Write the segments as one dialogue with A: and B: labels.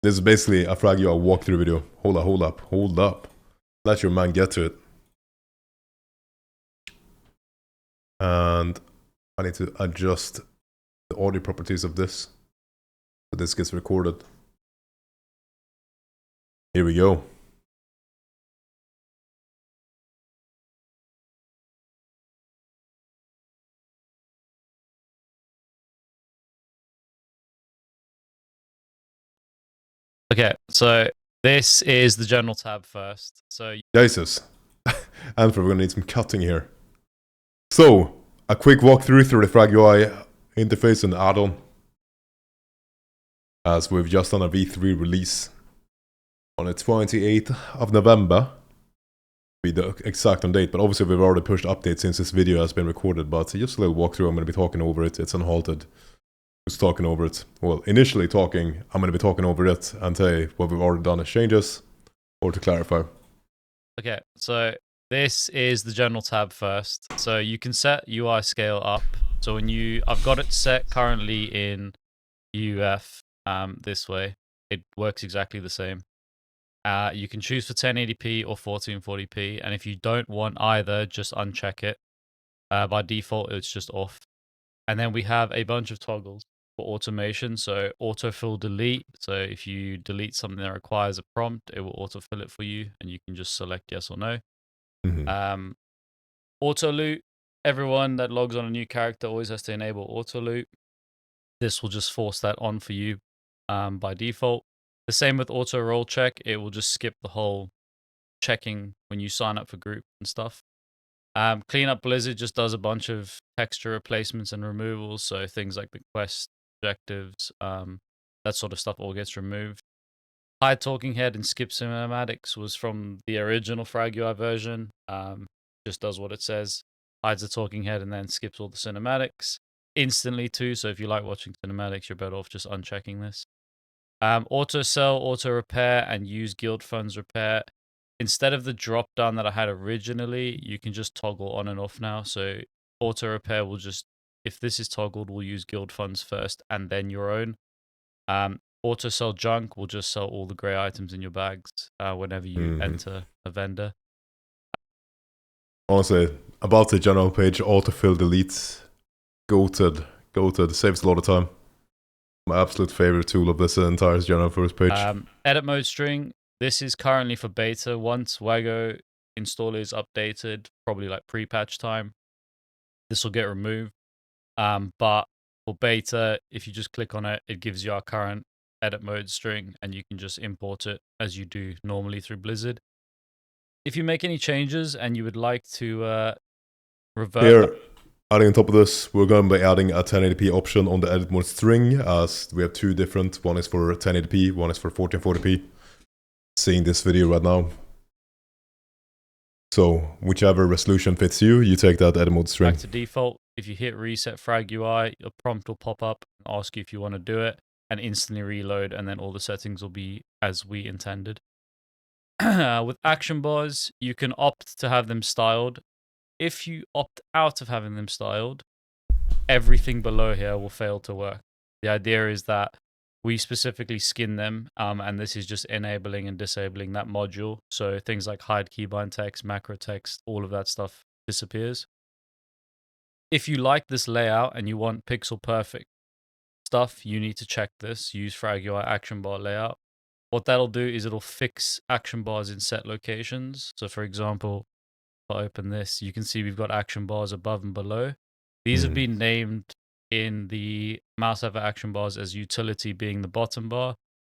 A: This is basically a FragUI walkthrough video. Hold up. Let your man get to it. And I need to adjust the audio properties of this so this gets recorded. Here we go.
B: Okay, so this is the general tab first. So
A: Jesus. And we're gonna need some cutting here. So, a quick walkthrough through the FragUI interface and add-on. As we've just done a V3 release on the 28th of November. Be the exact on date, but obviously we've already pushed updates since this video has been recorded, but just a little walkthrough. I'm going to be talking over it. It's unhalted. Who's talking over it? Well, initially talking, I'm going to be talking over it and tell you what we've already done as changes, or to clarify.
B: Okay, so this is the general tab first. So you can set UI scale up. So when I've got it set currently in UF this way. It works exactly the same. You can choose for 1080p or 1440p, and if you don't want either, just uncheck it. By default, it's just off. And then we have a bunch of toggles for automation. So autofill delete. So if you delete something that requires a prompt, it will autofill it for you, and you can just select yes or no. Auto loop. Everyone that logs on a new character always has to enable auto loop. This will just force that on for you by default. The same with auto role check. It will just skip the whole checking when you sign up for group and stuff. Cleanup Blizzard just does a bunch of texture replacements and removals. So things like the quest objectives, that sort of stuff all gets removed. Hide talking head and skip cinematics was from the original FragUI version. Just does what it says. Hides the talking head and then skips all the cinematics instantly too. So if you like watching cinematics, you're better off just unchecking this. Auto sell, auto repair, and use guild funds repair. Instead of the drop down that I had originally, you can just toggle on and off now. So auto repair will just, if this is toggled, we'll use guild funds first and then your own. Auto sell junk will just sell all the grey items in your bags whenever you enter a vendor.
A: Honestly, about the general page, autofill delete, goated, saves a lot of time. My absolute favorite tool of this entire general first page.
B: Edit mode string. This is currently for beta. Once Wago installer is updated, probably like pre-patch time, this will get removed. But for beta, if you just click on it, it gives you our current edit mode string, and you can just import it as you do normally through Blizzard. If you make any changes and you would like to revert...
A: Here, adding on top of this, we're going to be adding a 1080p option on the edit mode string, as we have two different. One is for 1080p, one is for 1440p. Seeing this video right now. So, whichever resolution fits you, you take that edit mode string.
B: Back to default. If you hit reset FragUI, a prompt will pop up and ask you if you want to do it, and instantly reload, and then all the settings will be as we intended. With action bars, you can opt to have them styled. If you opt out of having them styled, everything below here will fail to work. The idea is that we specifically skin them, and this is just enabling and disabling that module. So things like hide keybind text, macro text, all of that stuff disappears. If you like this layout and you want pixel perfect stuff, you need to check this. Use FragUI action bar layout. What that'll do is it'll fix action bars in set locations. So for example, if I open this, you can see we've got action bars above and below. These have been named in the mouse over action bars as utility being the bottom bar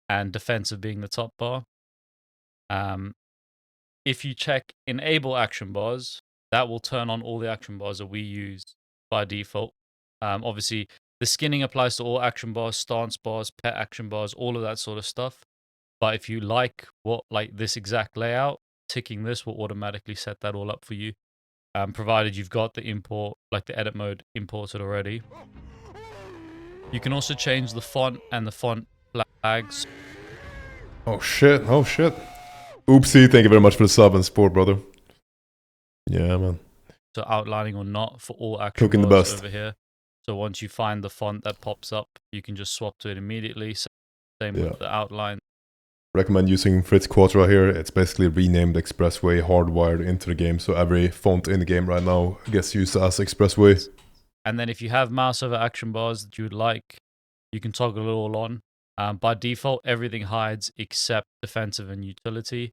B: and defensive being the top bar. If you check enable action bars, that will turn on all the action bars that we use by default. Obviously, the skinning applies to all action bars, stance bars, pet action bars, all of that sort of stuff. But if you like this exact layout, ticking this will automatically set that all up for you, provided you've got the import, like the edit mode imported already. You can also change the font and the font flags.
A: Oh shit, Oopsie, thank you very much for the sub and support, brother. Yeah, man.
B: So outlining or not for all action
A: Cooking
B: bars
A: the best
B: over here. So once you find the font that pops up, you can just swap to it immediately. Same with the outline.
A: Recommend using Fritz Quattro here. It's basically renamed Expressway, hardwired into the game, so every font in the game right now gets used as Expressway.
B: And then if you have mouse over action bars that you would like, you can toggle it all on. By default, everything hides except defensive and utility.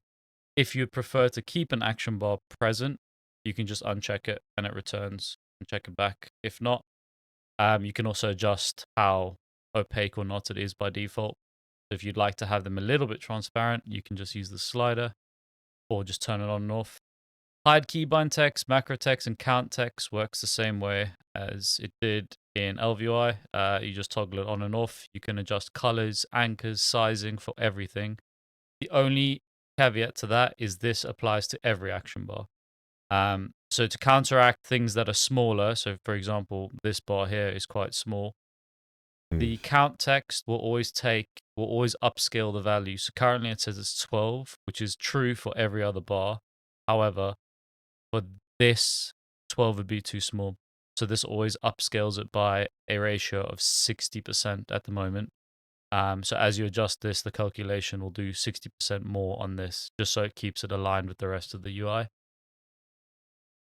B: If you'd prefer to keep an action bar present, you can just uncheck it and it returns and check it back. If not, you can also adjust how opaque or not it is by default. If you'd like to have them a little bit transparent, you can just use the slider or just turn it on and off. Hide keybind text, macro text, and count text works the same way as it did in LVI. You just toggle it on and off. You can adjust colors, anchors, sizing for everything. The only caveat to that is this applies to every action bar. So to counteract things that are smaller, so for example, this bar here is quite small, the count text will always upscale the value. So currently it says it's 12, which is true for every other bar. However, for this, 12 would be too small. So this always upscales it by a ratio of 60% at the moment. So as you adjust this, the calculation will do 60% more on this, just so it keeps it aligned with the rest of the UI.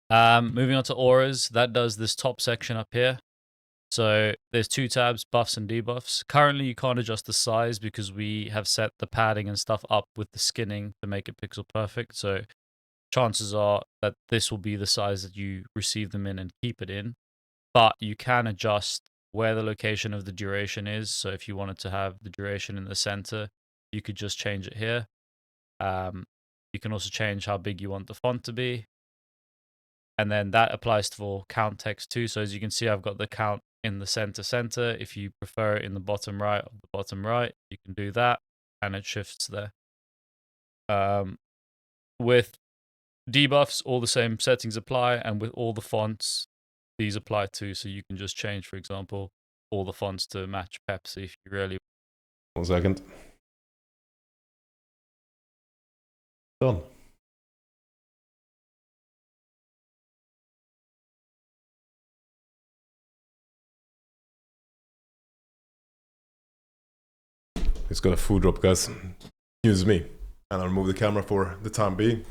B: Moving on to auras, that does this top section up here. So there's two tabs, buffs and debuffs. Currently, you can't adjust the size because we have set the padding and stuff up with the skinning to make it pixel perfect. So chances are that this will be the size that you receive them in and keep it in. But you can adjust where the location of the duration is. So if you wanted to have the duration in the center, you could just change it here. You can also change how big you want the font to be. And then that applies for count text too. So as you can see, I've got the count in the center. If you prefer it in the bottom right of the bottom right, you can do that and it shifts there. With debuffs, all the same settings apply, and with all the fonts, these apply too. So you can just change, for example, all the fonts to match Pepsi if you really.
A: 1 second. Done. It's got a food drop, guys. Excuse me. And I'll remove the camera for the time being.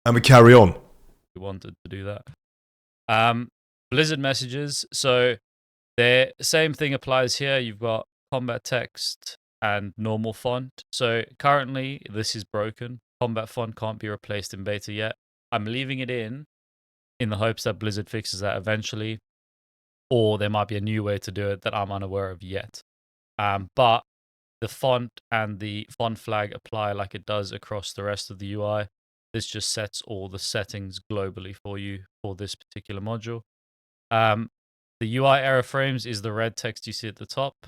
A: And we carry on.
B: We wanted to do that. Blizzard messages. So the same thing applies here. You've got combat text and normal font. So currently this is broken. Combat font can't be replaced in beta yet. I'm leaving it in the hopes that Blizzard fixes that eventually, or there might be a new way to do it that I'm unaware of yet. But the font and the font flag apply like it does across the rest of the UI. This just sets all the settings globally for you for this particular module. The UI error frames is the red text you see at the top.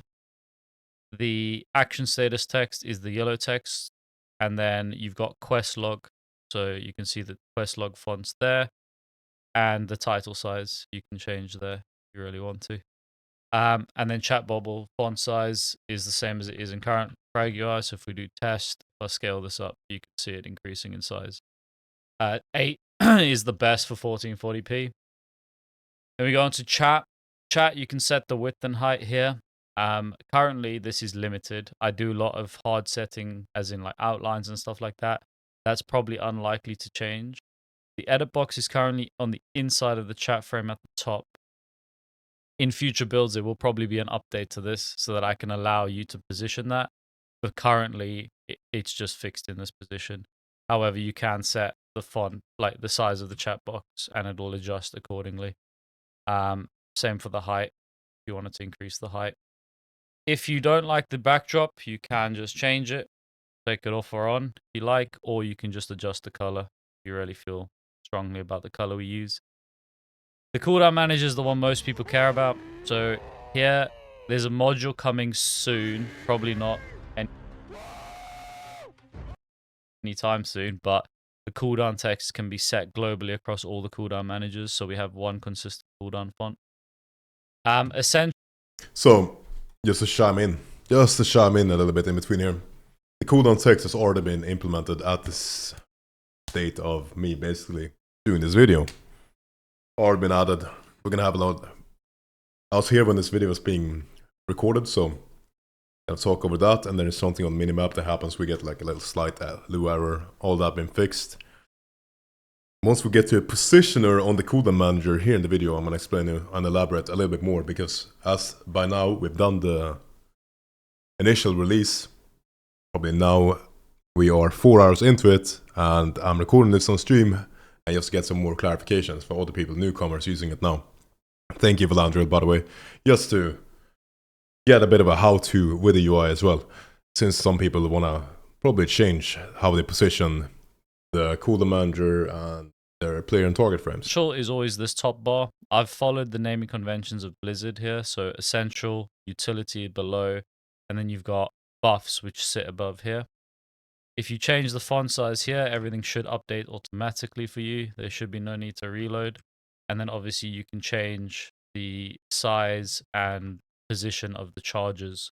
B: The action status text is the yellow text. And then you've got quest log. So you can see the quest log fonts there. And the title size you can change there if you really want to. And then chat bubble font size is the same as it is in current FragUI. So if we do test, if I scale this up, you can see it increasing in size. 8 is the best for 1440p. Then we go on to chat. Chat, you can set the width and height here. Currently, this is limited. I do a lot of hard setting, as in like outlines and stuff like that. That's probably unlikely to change. The edit box is currently on the inside of the chat frame at the top. In future builds, there will probably be an update to this so that I can allow you to position that. But currently, it's just fixed in this position. However, you can set the font, like the size of the chat box, and it will adjust accordingly. Same for the height, if you wanted to increase the height. If you don't like the backdrop, you can just change it, take it off or on if you like, or you can just adjust the color if you really feel strongly about the color we use. The cooldown manager is the one most people care about. So here, there's a module coming soon, probably not anytime soon, but the cooldown text can be set globally across all the cooldown managers, so we have one consistent cooldown font. Essentially.
A: So, just to chime in a little bit in between here. The cooldown text has already been implemented at this state of me basically doing this video. Already been added. We're gonna have a lot. I was here when this video was being recorded, so I'll talk over that, and then there's something on Minimap that happens. We get like a little slight Lua error. All that been fixed. Once we get to a positioner on the Cooldown manager here in the video, I'm going to explain and elaborate a little bit more, because as by now we've done the initial release, probably now we are 4 hours into it, and I'm recording this on stream, and just get some more clarifications for all the people, newcomers using it now. Thank you, Valandriel, by the way, just to get a bit of a how-to with the UI as well, since some people want to probably change how they position the Cooldown manager and their player and target frames.
B: Essential is always this top bar. I've followed the naming conventions of Blizzard here. So essential, utility below, and then you've got buffs which sit above here. If you change the font size here, everything should update automatically for you. There should be no need to reload. And then obviously you can change the size and position of the charges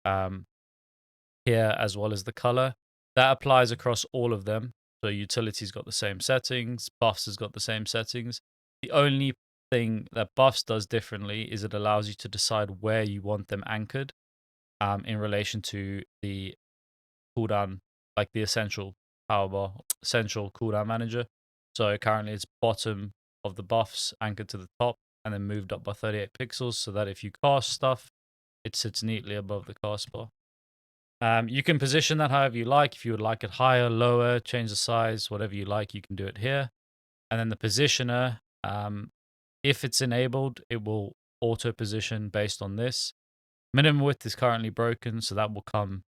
B: here, as well as the color. That applies across all of them. So utility's got the same settings, buffs has got the same settings. The only thing that buffs does differently is it allows you to decide where you want them anchored in relation to the cooldown, like the essential power bar, essential cooldown manager. So currently it's bottom of the buffs anchored to the top and then moved up by 38 pixels, so that if you cast stuff, it sits neatly above the cast bar. You can position that however you like. If you would like it higher, lower, change the size, whatever you like, you can do it here. And then the positioner, if it's enabled, it will auto position based on this. Minimum width is currently broken, so that will come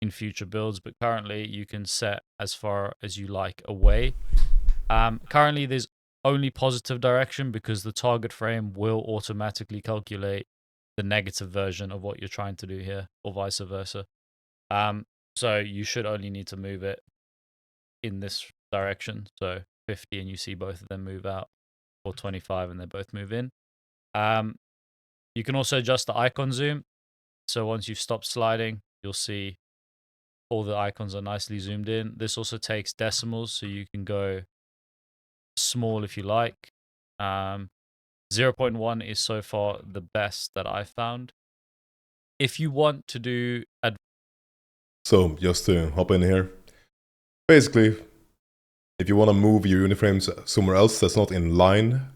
B: in future builds, but currently you can set as far as you like away. Currently there's only positive direction because the target frame will automatically calculate the negative version of what you're trying to do here, or vice versa. So you should only need to move it in this direction. So 50 and you see both of them move out, or 25 and they both move in. You can also adjust the icon zoom. So once you've stopped sliding, you'll see all the icons are nicely zoomed in. This also takes decimals, so you can go small if you like. 0.1 is so far the best that I've found. If you want to do
A: So just to hop in here, basically, if you want to move your uniframes somewhere else that's not in line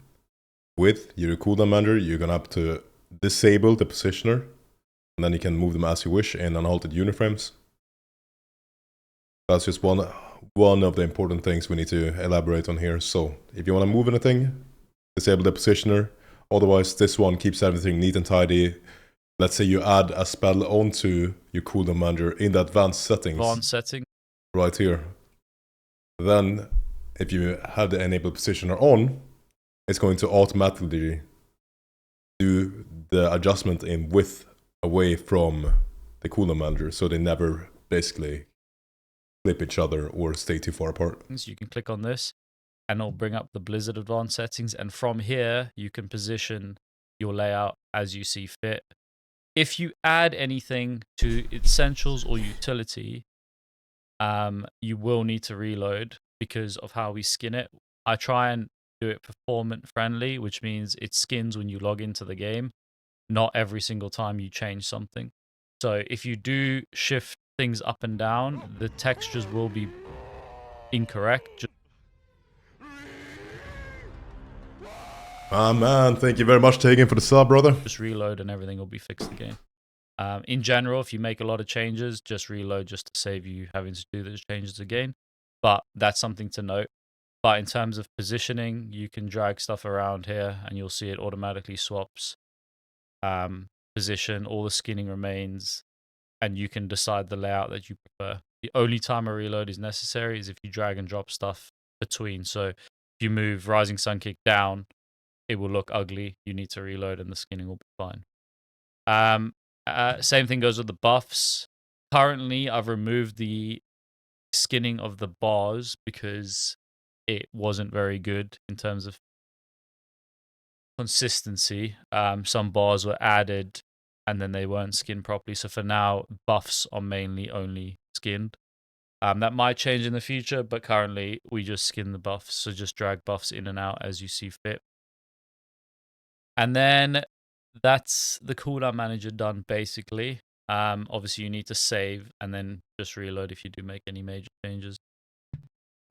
A: with your cooldown manager, you're gonna have to disable the positioner, and then you can move them as you wish in unhalted uniframes. That's just one of the important things we need to elaborate on here. So if you want to move anything, disable the positioner. Otherwise, this one keeps everything neat and tidy. Let's say you add a spell onto your cooldown manager in the advanced settings. Right here. Then, if you have the enable positioner on, it's going to automatically do the adjustment in width away from the cooldown manager, so they never basically flip each other or stay too far apart.
B: So you can click on this and it'll bring up the Blizzard advanced settings, and from here you can position your layout as you see fit. If you add anything to essentials or utility, you will need to reload because of how we skin it. I try and do it performant friendly, which means it skins when you log into the game, not every single time you change something. So if you do shift things up and down, the textures will be incorrect.
A: Ah man, thank you very much, Tegan, for the sub, brother.
B: Just reload and everything will be fixed again. In general, if you make a lot of changes, just reload just to save you having to do those changes again. But that's something to note. But in terms of positioning, you can drag stuff around here and you'll see it automatically swaps position. All the skinning remains, and you can decide the layout that you prefer. The only time a reload is necessary is if you drag and drop stuff between. So if you move Rising Sun Kick down, it will look ugly. You need to reload and the skinning will be fine. Same thing goes with the buffs. Currently, I've removed the skinning of the bars because it wasn't very good in terms of consistency. Some bars were added and then they weren't skinned properly. So for now, buffs are mainly only skinned. That might change in the future, but currently we just skin the buffs. So just drag buffs in and out as you see fit. And then that's the cooldown manager done basically. Obviously, you need to save and then just reload if you do make any major changes.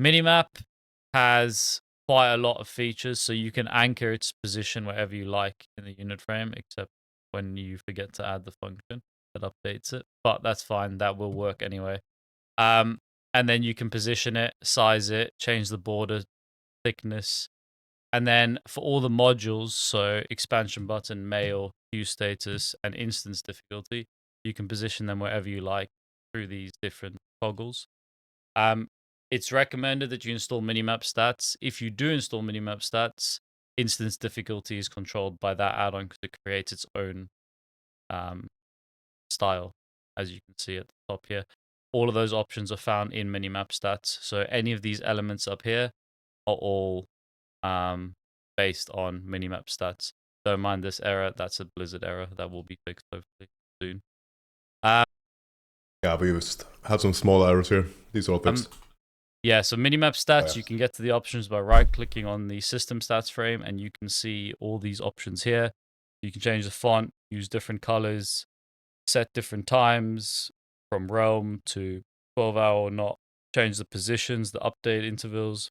B: Minimap has quite a lot of features, so you can anchor its position wherever you like in the unit frame, except when you forget to add the function that updates it. But that's fine, that will work anyway. And then you can position it, size it, change the border thickness. And then for all the modules, so expansion button, mail, queue status, and instance difficulty, you can position them wherever you like through these different toggles. It's recommended that you install Minimap stats. If you do install Minimap stats, instance difficulty is controlled by that add-on because it creates its own style, as you can see at the top here. All of those options are found in Minimap stats. So any of these elements up here are all based on Minimap stats. Don't mind this error. That's a Blizzard error that will be fixed hopefully soon.
A: Yeah, we just had some small errors here. These are all fixed.
B: Yeah, so Minimap stats,
A: yeah.
B: You can get to the options by right-clicking on the system stats frame, and you can see all these options here. You can change the font, use different colors, set different times from realm to 12-hour or not, change the positions, the update intervals.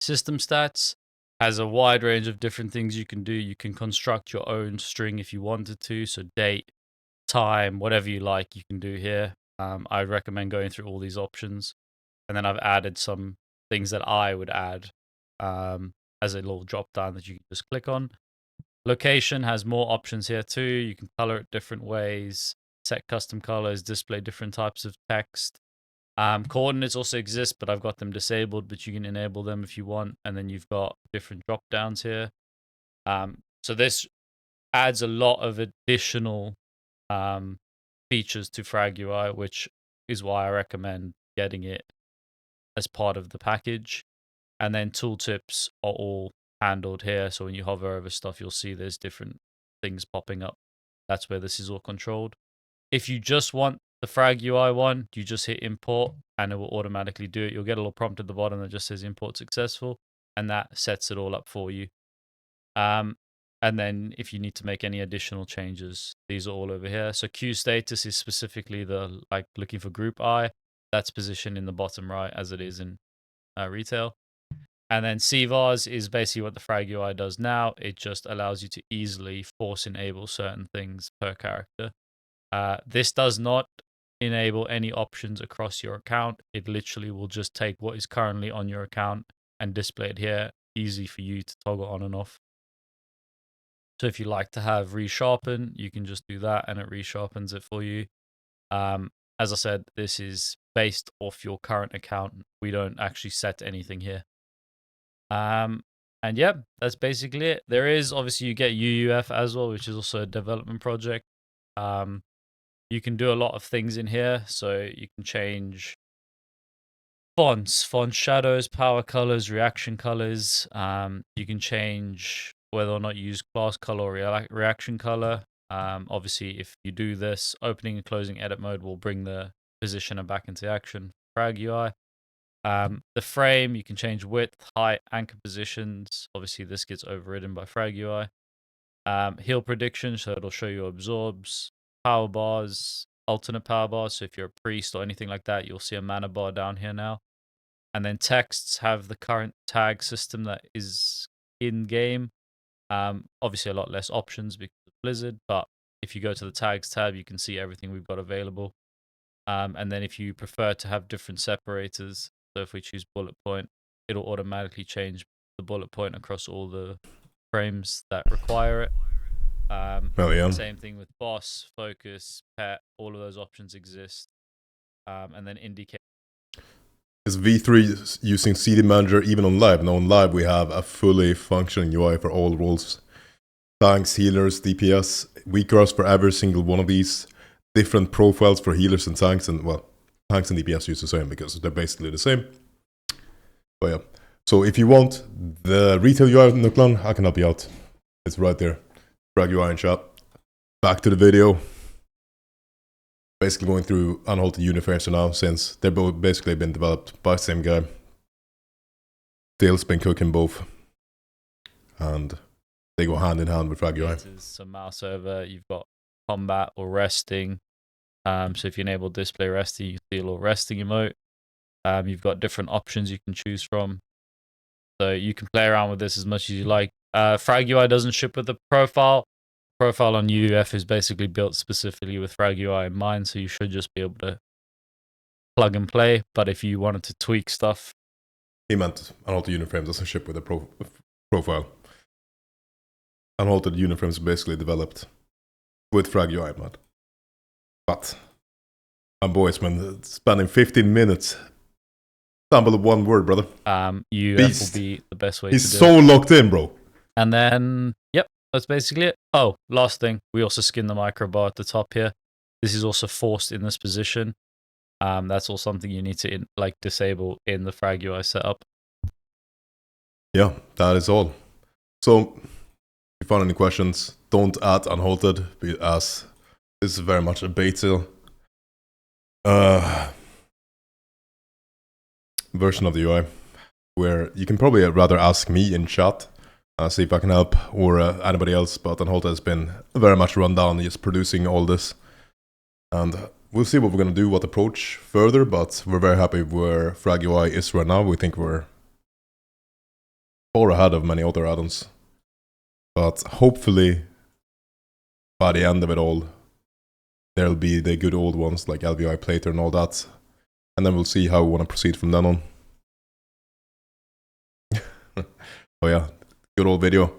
B: System stats has a wide range of different things you can do. You can construct your own string if you wanted to, so date, time, whatever you like, you can do here. I recommend going through all these options. And then I've added some things that I would add as a little drop down that you can just click on. Location has more options here too. You can color it different ways, set custom colors, display different types of text. Coordinates also exist, but I've got them disabled, but you can enable them if you want. And then you've got different drop downs here. So this adds a lot of additional features to FragUI, which is why I recommend getting it as part of the package. And then tooltips are all handled here. So when you hover over stuff, you'll see there's different things popping up. That's where this is all controlled. If you just want the FragUI one, you just hit import and it will automatically do it. You'll get a little prompt at the bottom that just says import successful, and that sets it all up for you. And then if you need to make any additional changes, these are all over here. So queue status is specifically the looking for group I. That's positioned in the bottom right as it is in retail. And then CVARs is basically what the FragUI does now. It just allows you to easily force enable certain things per character. This does not enable any options across your account. It literally will just take what is currently on your account and display it here. Easy for you to toggle on and off. So if you like to have resharpen, you can just do that and it resharpens it for you. As I said, this is based off your current account. We don't actually set anything here. And yeah, that's basically it. There is obviously you get UUF as well, which is also a development project. You can do a lot of things in here. So you can change fonts, font shadows, power colors, reaction colors. You can change whether or not you use class color or reaction color. Obviously, if you do this, opening and closing edit mode will bring the positioner back into action. FragUI. The frame, you can change width, height, anchor positions. Obviously, this gets overridden by FragUI. Heal prediction, so it'll show you absorbs, power bars, alternate power bars. So if you're a priest or anything like that, you'll see a mana bar down here now. And then texts have the current tag system that is in game. Obviously, a lot less options because of Blizzard, but if you go to the tags tab, you can see everything we've got available. And then if you prefer to have different separators, so if we choose bullet point, it'll automatically change the bullet point across all the frames that require it. Same thing with boss, focus, pet, all of those options exist. And then indicate.
A: Is V3 using CD Manager even on live? Now on live we have a fully functioning UI for all roles. Tanks, healers, DPS, weakers for every single one of these. Different profiles for healers and tanks, and well, tanks and DPS use the same because they're basically the same. But yeah, so if you want the retail UI Nuklan, I can help you out. It's right there. FragUI in chat. Back to the video. Basically going through unhalted uniframes for now, since they've both basically been developed by the same guy. Dale's been cooking both, and they go hand in hand with FragUI.
B: Some mouse over. You've got combat or resting. So if you enable display resting, you can see a little resting emote. You've got different options you can choose from. So you can play around with this as much as you like. FragUI doesn't ship with the profile. Profile on UEF is basically built specifically with FragUI in mind, so you should just be able to plug and play. But if you wanted to tweak stuff...
A: He meant unhalted uniframes doesn't ship with a profile. Unhalted uniframes are basically developed with FragUI, man. But my boys, man, spending 15 minutes stumble one word, brother.
B: UEF
A: Beast.
B: will be the best way
A: He's
B: to do
A: so
B: it.
A: locked in, bro.
B: And then, yep, that's basically it. Oh, last thing, we also skin the microbar at the top here. This is also forced in this position. That's all something you need to disable in the FragUI setup.
A: Yeah, that is all. So, if you found any questions, don't add unhalted, as this is very much a beta version of the UI, where you can probably rather ask me in chat, see if I can help, or anybody else, but unhalted has been very much run down, just producing all this. And we'll see what we're going to do, what approach further, but we're very happy where FragUI is right now. We think we're far ahead of many other add-ons. But hopefully, by the end of it all, there'll be the good old ones like LVI Plater and all that. And then we'll see how we want to proceed from then on. Oh yeah, good old video.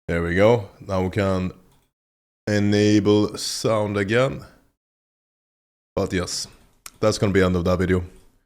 A: There we go. Now we can enable sound again. But yes, that's going to be the end of that video.